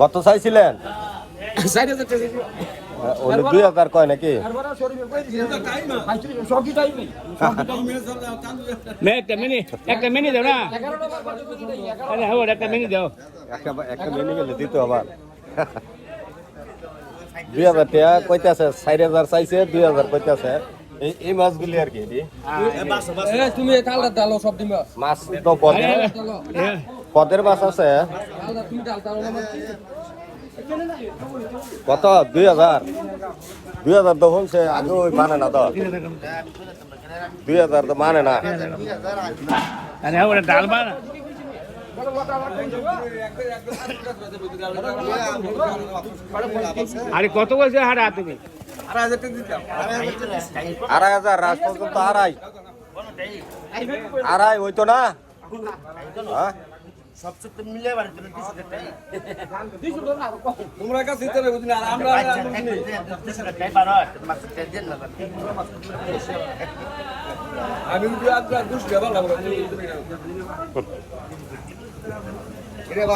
কত চাইছিলেন? 2000 কয় নাকি? একটা মিনি দাও না, একটা মিনি দাও। একটা মিনি গেলে দিত আবার 2000 টাকা কইতাছে, 4000 চাইছে, 2000 কইতাছে। এই মাছগুলি আর কি তুমি কালটা ডালো সব দিবা মাছ তো পদের মাছ আছে। তুমি ডাল কত? 2000 2000 তো হচ্ছে আগে ওই মানে না তো, 2000 তো মানে না। ডাল বা আরে কত বলছে হারা তুমি? 2500 রাজ পর্যন্ত আড়াই হইতো না। হ্যাঁ তোমরা কাছে বুঝলি আর আমরা আমি দুষ্টা ভালো